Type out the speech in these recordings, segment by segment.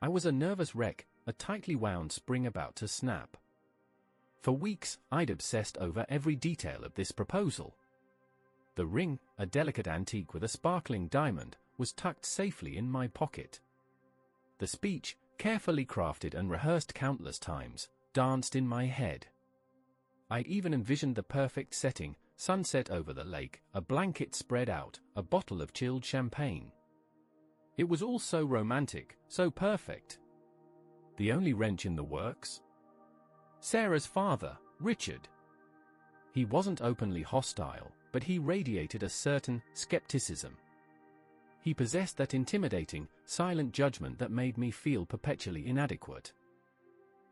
I was a nervous wreck, a tightly wound spring about to snap. For weeks, I'd obsessed over every detail of this proposal. The ring, a delicate antique with a sparkling diamond, was tucked safely in my pocket. The speech, carefully crafted and rehearsed countless times, danced in my head. I'd even envisioned the perfect setting: sunset over the lake, a blanket spread out, a bottle of chilled champagne. It was all so romantic, so perfect. The only wrench in the works? Sarah's father, Richard. He wasn't openly hostile, but he radiated a certain skepticism. He possessed that intimidating, silent judgment that made me feel perpetually inadequate.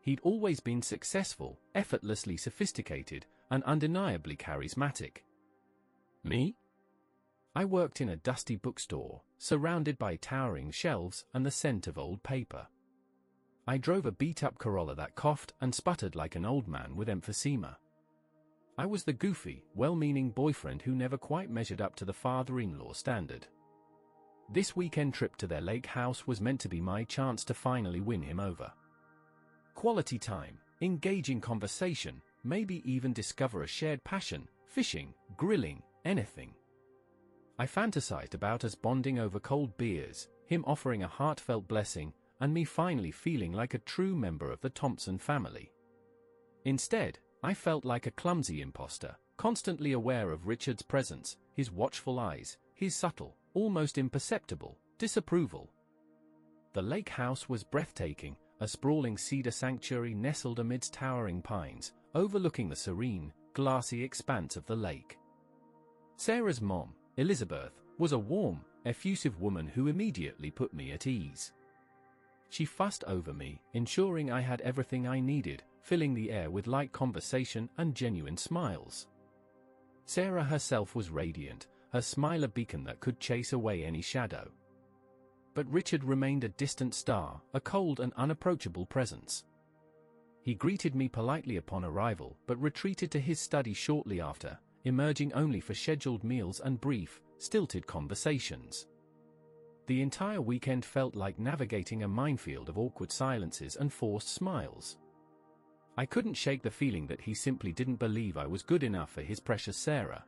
He'd always been successful, effortlessly sophisticated, and undeniably charismatic. Me? I worked in a dusty bookstore, surrounded by towering shelves and the scent of old paper. I drove a beat-up Corolla that coughed and sputtered like an old man with emphysema. I was the goofy, well-meaning boyfriend who never quite measured up to the father-in-law standard. This weekend trip to their lake house was meant to be my chance to finally win him over. Quality time, engaging conversation, maybe even discover a shared passion: fishing, grilling, anything. I fantasized about us bonding over cold beers, him offering a heartfelt blessing, and me finally feeling like a true member of the Thompson family. Instead, I felt like a clumsy imposter, constantly aware of Richard's presence, his watchful eyes, his subtle, almost imperceptible, disapproval. The lake house was breathtaking, a sprawling cedar sanctuary nestled amidst towering pines, overlooking the serene, glassy expanse of the lake. Sarah's mom, Elizabeth, was a warm, effusive woman who immediately put me at ease. She fussed over me, ensuring I had everything I needed, filling the air with light conversation and genuine smiles. Sarah herself was radiant, her smile a beacon that could chase away any shadow. But Richard remained a distant star, a cold and unapproachable presence. He greeted me politely upon arrival, but retreated to his study shortly after, emerging only for scheduled meals and brief, stilted conversations. The entire weekend felt like navigating a minefield of awkward silences and forced smiles. I couldn't shake the feeling that he simply didn't believe I was good enough for his precious Sarah.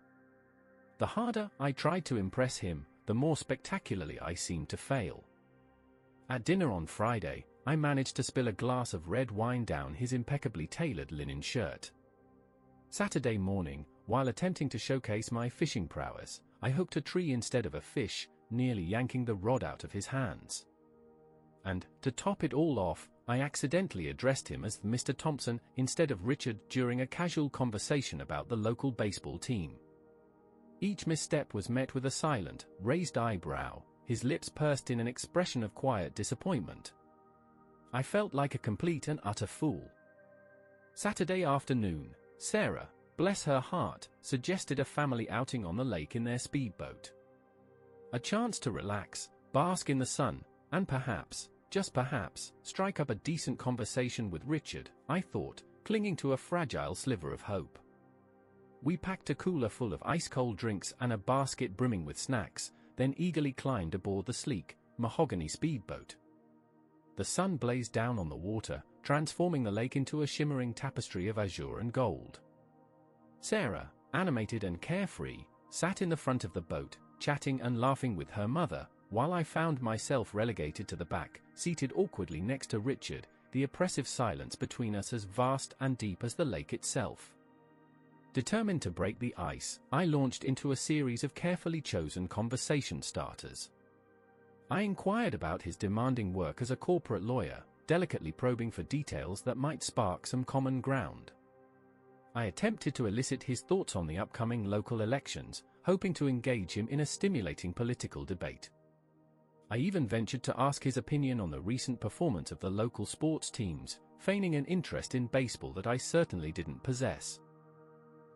The harder I tried to impress him, the more spectacularly I seemed to fail. At dinner on Friday, I managed to spill a glass of red wine down his impeccably tailored linen shirt. Saturday morning, while attempting to showcase my fishing prowess, I hooked a tree instead of a fish, nearly yanking the rod out of his hands. And, to top it all off, I accidentally addressed him as Mr. Thompson instead of Richard during a casual conversation about the local baseball team. Each misstep was met with a silent, raised eyebrow, his lips pursed in an expression of quiet disappointment. I felt like a complete and utter fool. Saturday afternoon, Sarah, bless her heart, suggested a family outing on the lake in their speedboat. A chance to relax, bask in the sun, and perhaps, just perhaps, strike up a decent conversation with Richard, I thought, clinging to a fragile sliver of hope. We packed a cooler full of ice-cold drinks and a basket brimming with snacks, then eagerly climbed aboard the sleek, mahogany speedboat. The sun blazed down on the water, transforming the lake into a shimmering tapestry of azure and gold. Sarah, animated and carefree, sat in the front of the boat, chatting and laughing with her mother, while I found myself relegated to the back, seated awkwardly next to Richard, the oppressive silence between us as vast and deep as the lake itself. Determined to break the ice, I launched into a series of carefully chosen conversation starters. I inquired about his demanding work as a corporate lawyer, delicately probing for details that might spark some common ground. I attempted to elicit his thoughts on the upcoming local elections, hoping to engage him in a stimulating political debate. I even ventured to ask his opinion on the recent performance of the local sports teams, feigning an interest in baseball that I certainly didn't possess.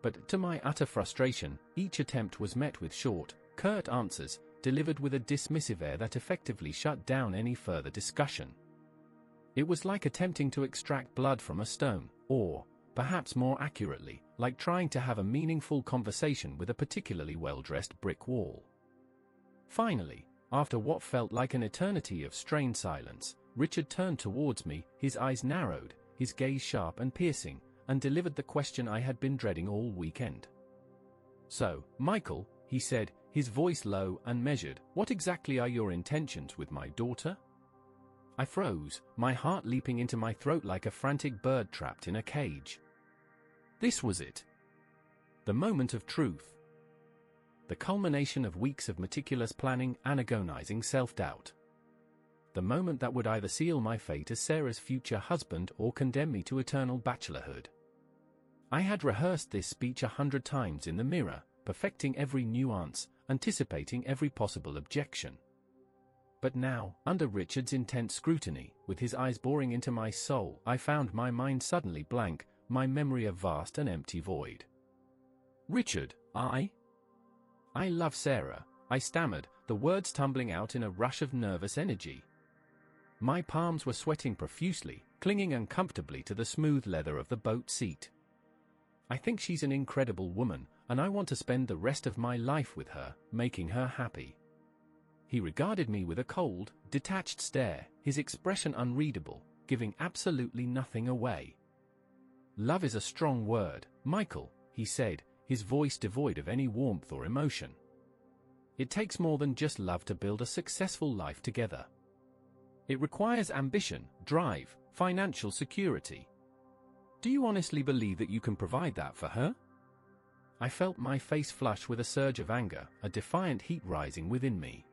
But to my utter frustration, each attempt was met with short, curt answers, delivered with a dismissive air that effectively shut down any further discussion. It was like attempting to extract blood from a stone, or, perhaps more accurately, like trying to have a meaningful conversation with a particularly well-dressed brick wall. Finally, after what felt like an eternity of strained silence, Richard turned towards me, his eyes narrowed, his gaze sharp and piercing, and delivered the question I had been dreading all weekend. "So, Michael," he said, his voice low and measured, "what exactly are your intentions with my daughter?" I froze, my heart leaping into my throat like a frantic bird trapped in a cage. This was it. The moment of truth. The culmination of weeks of meticulous planning and agonizing self-doubt. The moment that would either seal my fate as Sarah's future husband or condemn me to eternal bachelorhood. I had rehearsed this speech 100 times in the mirror, perfecting every nuance, anticipating every possible objection. But now, under Richard's intense scrutiny, with his eyes boring into my soul, I found my mind suddenly blank, my memory a vast and empty void. "Richard, I love Sarah," I stammered, the words tumbling out in a rush of nervous energy. My palms were sweating profusely, clinging uncomfortably to the smooth leather of the boat seat. "I think she's an incredible woman, and I want to spend the rest of my life with her, making her happy." He regarded me with a cold, detached stare, his expression unreadable, giving absolutely nothing away. "Love is a strong word, Michael," he said, his voice devoid of any warmth or emotion. "It takes more than just love to build a successful life together. It requires ambition, drive, financial security. Do you honestly believe that you can provide that for her?" I felt my face flush with a surge of anger, a defiant heat rising within me.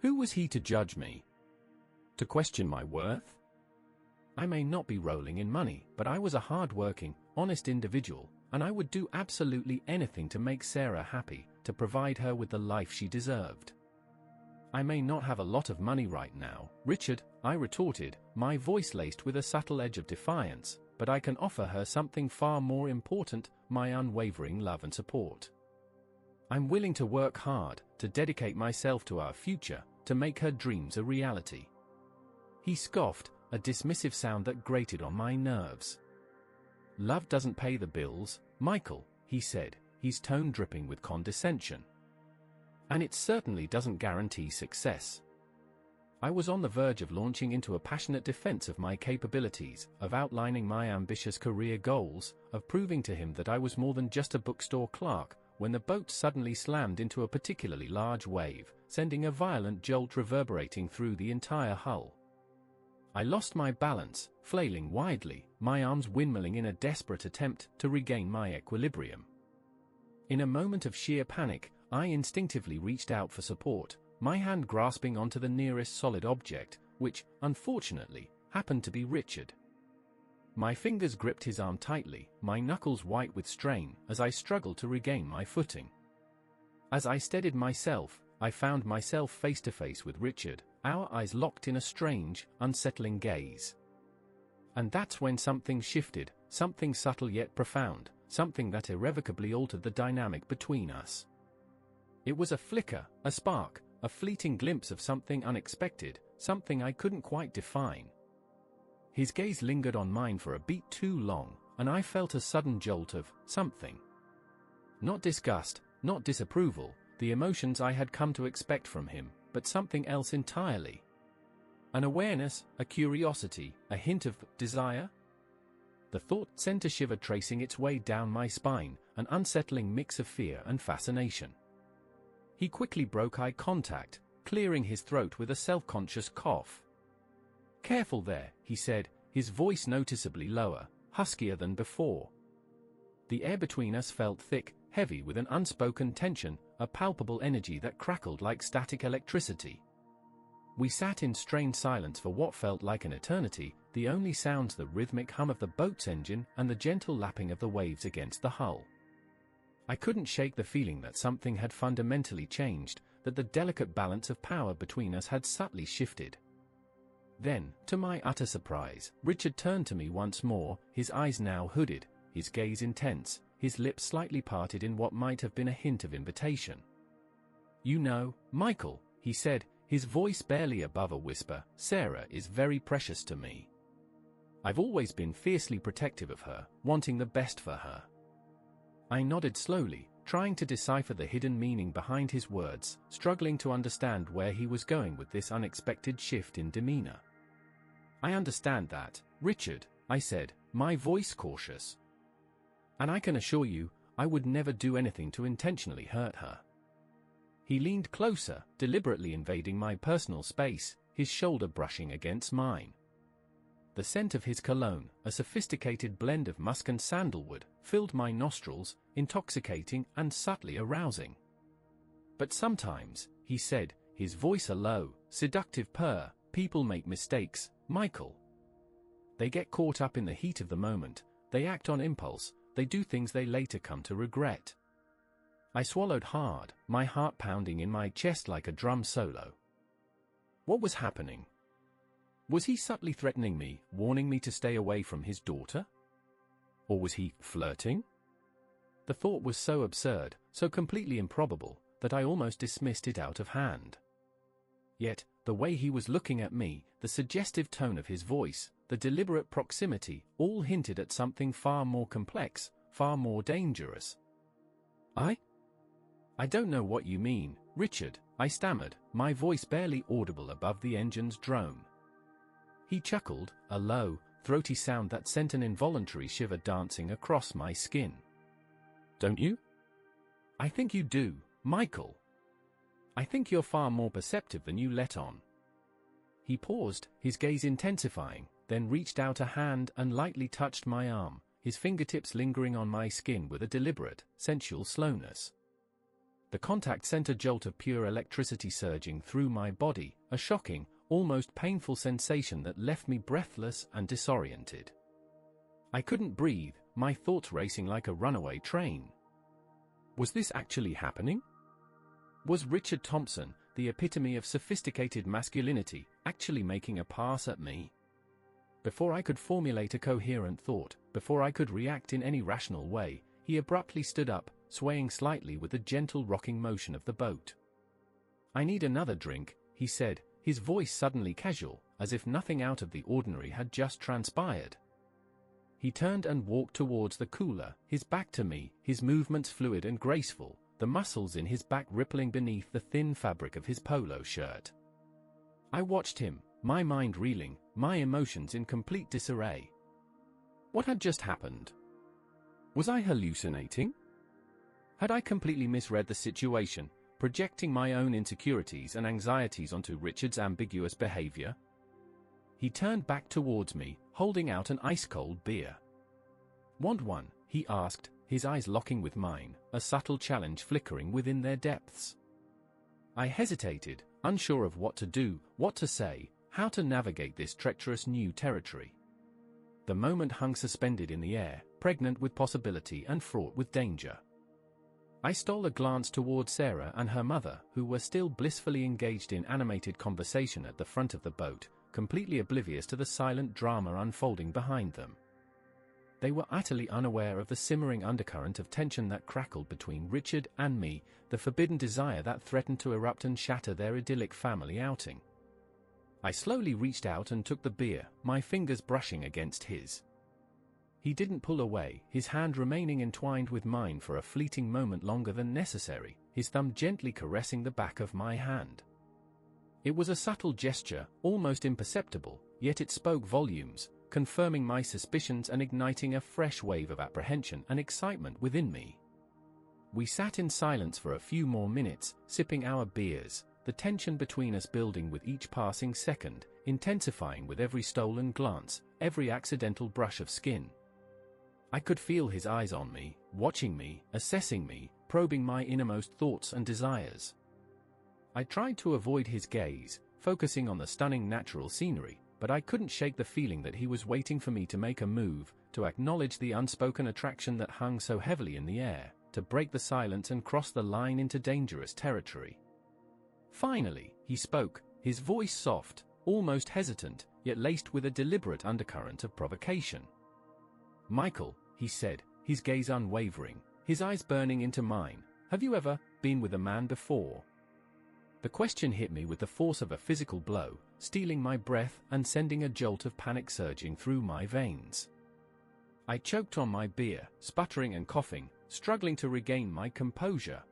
Who was he to judge me? To question my worth? I may not be rolling in money, but I was a hard-working, honest individual, and I would do absolutely anything to make Sarah happy, to provide her with the life she deserved. "I may not have a lot of money right now, Richard," I retorted, my voice laced with a subtle edge of defiance, "but I can offer her something far more important, my unwavering love and support. I'm willing to work hard, to dedicate myself to our future, to make her dreams a reality." He scoffed, a dismissive sound that grated on my nerves. "Love doesn't pay the bills, Michael," he said, his tone dripping with condescension. "And it certainly doesn't guarantee success." I was on the verge of launching into a passionate defense of my capabilities, of outlining my ambitious career goals, of proving to him that I was more than just a bookstore clerk, when the boat suddenly slammed into a particularly large wave, sending a violent jolt reverberating through the entire hull. I lost my balance, flailing wildly, my arms windmilling in a desperate attempt to regain my equilibrium. In a moment of sheer panic, I instinctively reached out for support, my hand grasping onto the nearest solid object, which, unfortunately, happened to be Richard. My fingers gripped his arm tightly, my knuckles white with strain, as I struggled to regain my footing. As I steadied myself, I found myself face to face with Richard, our eyes locked in a strange, unsettling gaze. And that's when something shifted, something subtle yet profound, something that irrevocably altered the dynamic between us. It was a flicker, a spark, a fleeting glimpse of something unexpected, something I couldn't quite define. His gaze lingered on mine for a beat too long, and I felt a sudden jolt of something. Not disgust, not disapproval, the emotions I had come to expect from him, but something else entirely. An awareness, a curiosity, a hint of desire? The thought sent a shiver tracing its way down my spine, an unsettling mix of fear and fascination. He quickly broke eye contact, clearing his throat with a self-conscious cough. "Careful there," he said, his voice noticeably lower, huskier than before. The air between us felt thick, heavy with an unspoken tension, a palpable energy that crackled like static electricity. We sat in strained silence for what felt like an eternity, the only sounds the rhythmic hum of the boat's engine and the gentle lapping of the waves against the hull. I couldn't shake the feeling that something had fundamentally changed, that the delicate balance of power between us had subtly shifted. Then, to my utter surprise, Richard turned to me once more, his eyes now hooded, his gaze intense, his lips slightly parted in what might have been a hint of invitation. "You know, Michael," he said, his voice barely above a whisper, "Sarah is very precious to me. I've always been fiercely protective of her, wanting the best for her." I nodded slowly, trying to decipher the hidden meaning behind his words, struggling to understand where he was going with this unexpected shift in demeanor. "I understand that, Richard," I said, my voice cautious. "And I can assure you, I would never do anything to intentionally hurt her." He leaned closer, deliberately invading my personal space, his shoulder brushing against mine. The scent of his cologne, a sophisticated blend of musk and sandalwood, filled my nostrils, intoxicating and subtly arousing. "But sometimes," he said, his voice a low, seductive purr, "people make mistakes, Michael. They get caught up in the heat of the moment, they act on impulse, they do things they later come to regret." I swallowed hard, my heart pounding in my chest like a drum solo. What was happening? Was he subtly threatening me, warning me to stay away from his daughter? Or was he flirting? The thought was so absurd, so completely improbable, that I almost dismissed it out of hand. Yet, the way he was looking at me, the suggestive tone of his voice, the deliberate proximity, all hinted at something far more complex, far more dangerous. I don't know what you mean, Richard," I stammered, my voice barely audible above the engine's drone. He chuckled, a low, throaty sound that sent an involuntary shiver dancing across my skin. "Don't you?" "I think you do, Michael. I think you're far more perceptive than you let on." He paused, his gaze intensifying, then reached out a hand and lightly touched my arm, his fingertips lingering on my skin with a deliberate, sensual slowness. The contact sent a jolt of pure electricity surging through my body, a shocking, almost painful sensation that left me breathless and disoriented. I couldn't breathe, my thoughts racing like a runaway train. Was this actually happening? Was Richard Thompson, the epitome of sophisticated masculinity, actually making a pass at me? Before I could formulate a coherent thought, before I could react in any rational way, he abruptly stood up, swaying slightly with the gentle rocking motion of the boat. "I need another drink," he said, his voice suddenly casual, as if nothing out of the ordinary had just transpired. He turned and walked towards the cooler, his back to me, his movements fluid and graceful, the muscles in his back rippling beneath the thin fabric of his polo shirt. I watched him, my mind reeling, my emotions in complete disarray. What had just happened? Was I hallucinating? Had I completely misread the situation, projecting my own insecurities and anxieties onto Richard's ambiguous behavior? He turned back towards me, holding out an ice-cold beer. "Want one?" he asked, his eyes locking with mine, a subtle challenge flickering within their depths. I hesitated, unsure of what to do, what to say, how to navigate this treacherous new territory. The moment hung suspended in the air, pregnant with possibility and fraught with danger. I stole a glance toward Sarah and her mother, who were still blissfully engaged in animated conversation at the front of the boat, completely oblivious to the silent drama unfolding behind them. They were utterly unaware of the simmering undercurrent of tension that crackled between Richard and me, the forbidden desire that threatened to erupt and shatter their idyllic family outing. I slowly reached out and took the beer, my fingers brushing against his. He didn't pull away, his hand remaining entwined with mine for a fleeting moment longer than necessary, his thumb gently caressing the back of my hand. It was a subtle gesture, almost imperceptible, yet it spoke volumes, confirming my suspicions and igniting a fresh wave of apprehension and excitement within me. We sat in silence for a few more minutes, sipping our beers, the tension between us building with each passing second, intensifying with every stolen glance, every accidental brush of skin. I could feel his eyes on me, watching me, assessing me, probing my innermost thoughts and desires. I tried to avoid his gaze, focusing on the stunning natural scenery, but I couldn't shake the feeling that he was waiting for me to make a move, to acknowledge the unspoken attraction that hung so heavily in the air, to break the silence and cross the line into dangerous territory. Finally, he spoke, his voice soft, almost hesitant, yet laced with a deliberate undercurrent of provocation. "Michael," he said, his gaze unwavering, his eyes burning into mine, "have you ever been with a man before?" The question hit me with the force of a physical blow, stealing my breath and sending a jolt of panic surging through my veins. I choked on my beer, sputtering and coughing, struggling to regain my composure.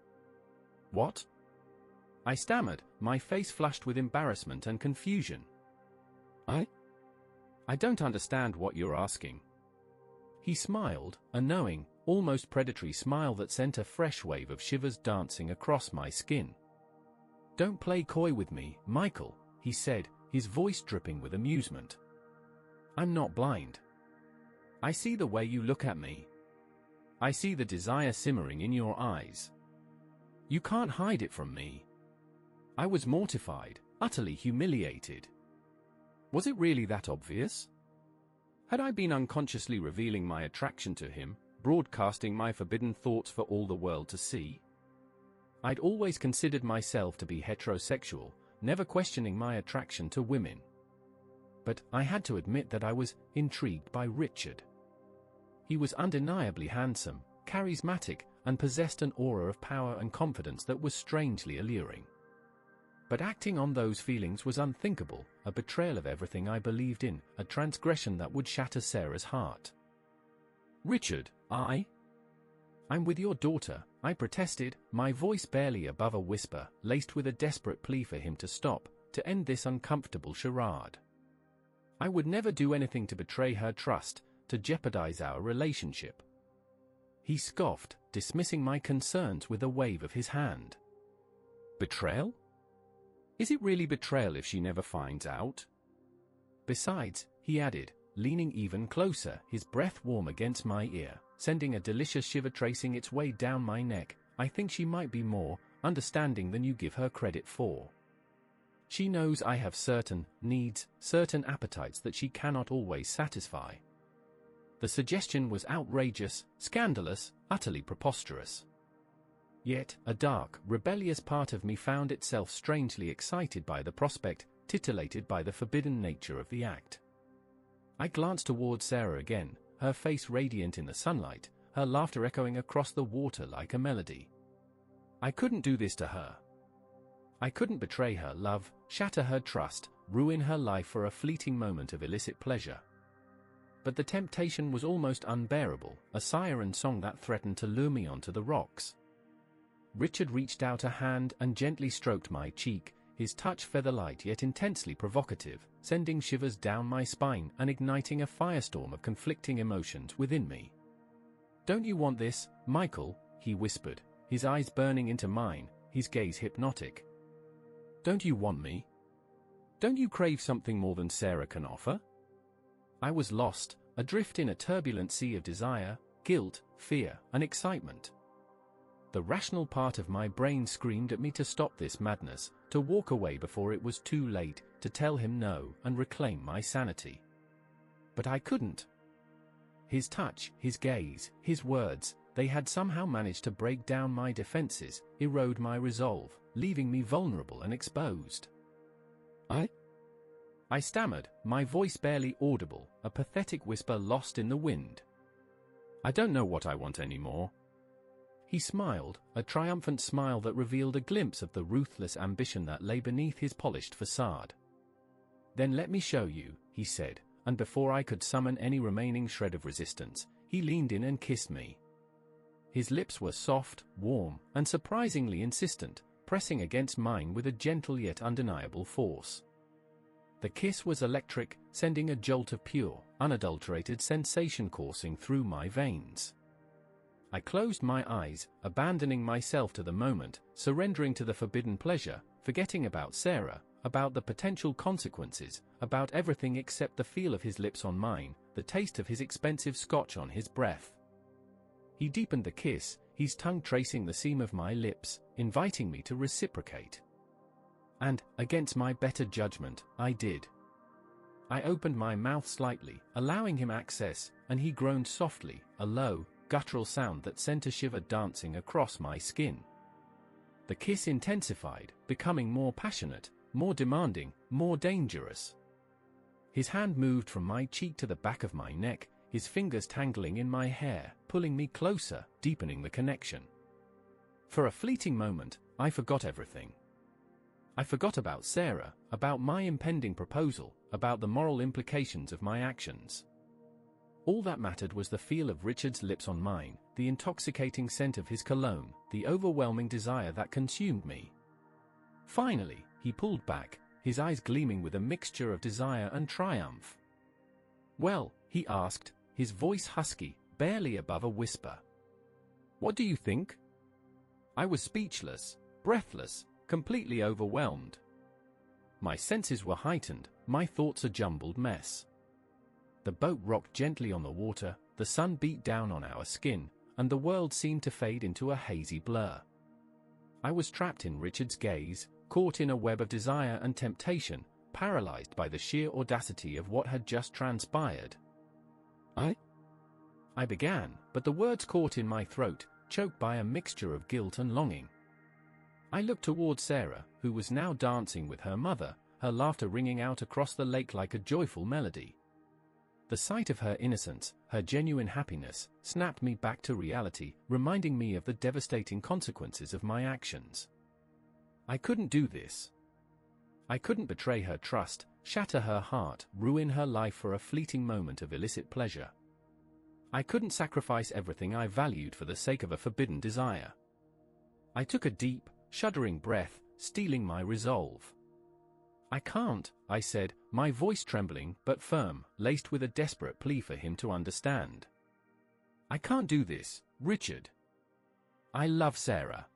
"What?" I stammered, my face flushed with embarrassment and confusion. I don't understand what you're asking. He smiled, a knowing, almost predatory smile that sent a fresh wave of shivers dancing across my skin. Don't play coy with me, Michael, he said, his voice dripping with amusement. I'm not blind. I see the way you look at me. I see the desire simmering in your eyes. You can't hide it from me. I was mortified, utterly humiliated. Was it really that obvious? Had I been unconsciously revealing my attraction to him, broadcasting my forbidden thoughts for all the world to see? I'd always considered myself to be heterosexual, never questioning my attraction to women. But I had to admit that I was intrigued by Richard. He was undeniably handsome, charismatic, and possessed an aura of power and confidence that was strangely alluring. But acting on those feelings was unthinkable, a betrayal of everything I believed in, a transgression that would shatter Sarah's heart. Richard, I'm with your daughter, I protested, my voice barely above a whisper, laced with a desperate plea for him to stop, to end this uncomfortable charade. I would never do anything to betray her trust, to jeopardize our relationship. He scoffed, dismissing my concerns with a wave of his hand. Betrayal? Is it really betrayal if she never finds out? Besides, he added, leaning even closer, his breath warm against my ear, sending a delicious shiver tracing its way down my neck, I think she might be more understanding than you give her credit for. She knows I have certain needs, certain appetites that she cannot always satisfy. The suggestion was outrageous, scandalous, utterly preposterous. Yet, a dark, rebellious part of me found itself strangely excited by the prospect, titillated by the forbidden nature of the act. I glanced toward Sarah again, her face radiant in the sunlight, her laughter echoing across the water like a melody. I couldn't do this to her. I couldn't betray her love, shatter her trust, ruin her life for a fleeting moment of illicit pleasure. But the temptation was almost unbearable, a siren song that threatened to lure me onto the rocks. Richard reached out a hand and gently stroked my cheek, his touch feather-light yet intensely provocative, sending shivers down my spine and igniting a firestorm of conflicting emotions within me. Don't you want this, Michael? He whispered, his eyes burning into mine, his gaze hypnotic. Don't you want me? Don't you crave something more than Sarah can offer? I was lost, adrift in a turbulent sea of desire, guilt, fear, and excitement. The rational part of my brain screamed at me to stop this madness, to walk away before it was too late, to tell him no and reclaim my sanity. But I couldn't. His touch, his gaze, his words, they had somehow managed to break down my defenses, erode my resolve, leaving me vulnerable and exposed. I stammered, my voice barely audible, a pathetic whisper lost in the wind. I don't know what I want anymore. He smiled, a triumphant smile that revealed a glimpse of the ruthless ambition that lay beneath his polished facade. Then let me show you, he said, and before I could summon any remaining shred of resistance, he leaned in and kissed me. His lips were soft, warm, and surprisingly insistent, pressing against mine with a gentle yet undeniable force. The kiss was electric, sending a jolt of pure, unadulterated sensation coursing through my veins. I closed my eyes, abandoning myself to the moment, surrendering to the forbidden pleasure, forgetting about Sarah, about the potential consequences, about everything except the feel of his lips on mine, the taste of his expensive scotch on his breath. He deepened the kiss, his tongue tracing the seam of my lips, inviting me to reciprocate. And, against my better judgment, I did. I opened my mouth slightly, allowing him access, and he groaned softly, a low, guttural sound that sent a shiver dancing across my skin. The kiss intensified, becoming more passionate, more demanding, more dangerous. His hand moved from my cheek to the back of my neck, his fingers tangling in my hair, pulling me closer, deepening the connection. For a fleeting moment, I forgot everything. I forgot about Sarah, about my impending proposal, about the moral implications of my actions. All that mattered was the feel of Richard's lips on mine, the intoxicating scent of his cologne, the overwhelming desire that consumed me. Finally, he pulled back, his eyes gleaming with a mixture of desire and triumph. "Well," he asked, his voice husky, barely above a whisper. "What do you think?" I was speechless, breathless, completely overwhelmed. My senses were heightened, my thoughts a jumbled mess. The boat rocked gently on the water, the sun beat down on our skin, and the world seemed to fade into a hazy blur. I was trapped in Richard's gaze, caught in a web of desire and temptation, paralyzed by the sheer audacity of what had just transpired. I began, but the words caught in my throat, choked by a mixture of guilt and longing. I looked toward Sarah, who was now dancing with her mother, her laughter ringing out across the lake like a joyful melody. The sight of her innocence, her genuine happiness, snapped me back to reality, reminding me of the devastating consequences of my actions. I couldn't do this. I couldn't betray her trust, shatter her heart, ruin her life for a fleeting moment of illicit pleasure. I couldn't sacrifice everything I valued for the sake of a forbidden desire. I took a deep, shuddering breath, steeling my resolve. "I can't," I said, my voice trembling but firm, laced with a desperate plea for him to understand. "I can't do this, Richard. I love Sarah.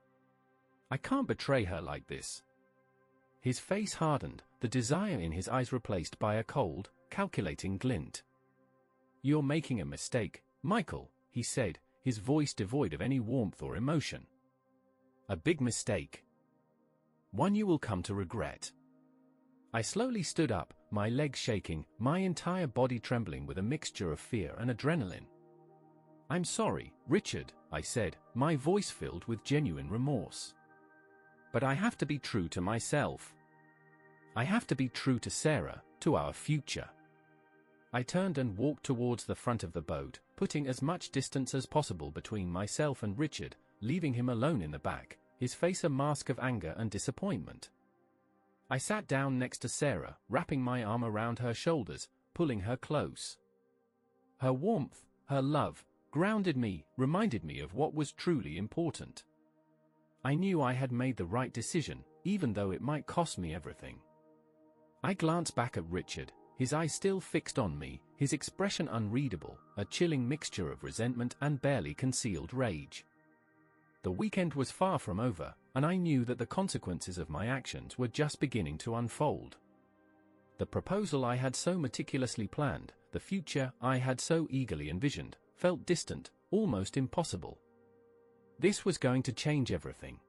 I can't betray her like this." His face hardened, the desire in his eyes replaced by a cold, calculating glint. "You're making a mistake, Michael," he said, his voice devoid of any warmth or emotion. "A big mistake. One you will come to regret." I slowly stood up, my legs shaking, my entire body trembling with a mixture of fear and adrenaline. "I'm sorry, Richard," I said, my voice filled with genuine remorse. "But I have to be true to myself. I have to be true to Sarah, to our future." I turned and walked towards the front of the boat, putting as much distance as possible between myself and Richard, leaving him alone in the back, his face a mask of anger and disappointment. I sat down next to Sarah, wrapping my arm around her shoulders, pulling her close. Her warmth, her love, grounded me, reminded me of what was truly important. I knew I had made the right decision, even though it might cost me everything. I glanced back at Richard, his eyes still fixed on me, his expression unreadable, a chilling mixture of resentment and barely concealed rage. The weekend was far from over, and I knew that the consequences of my actions were just beginning to unfold. The proposal I had so meticulously planned, the future I had so eagerly envisioned, felt distant, almost impossible. This was going to change everything.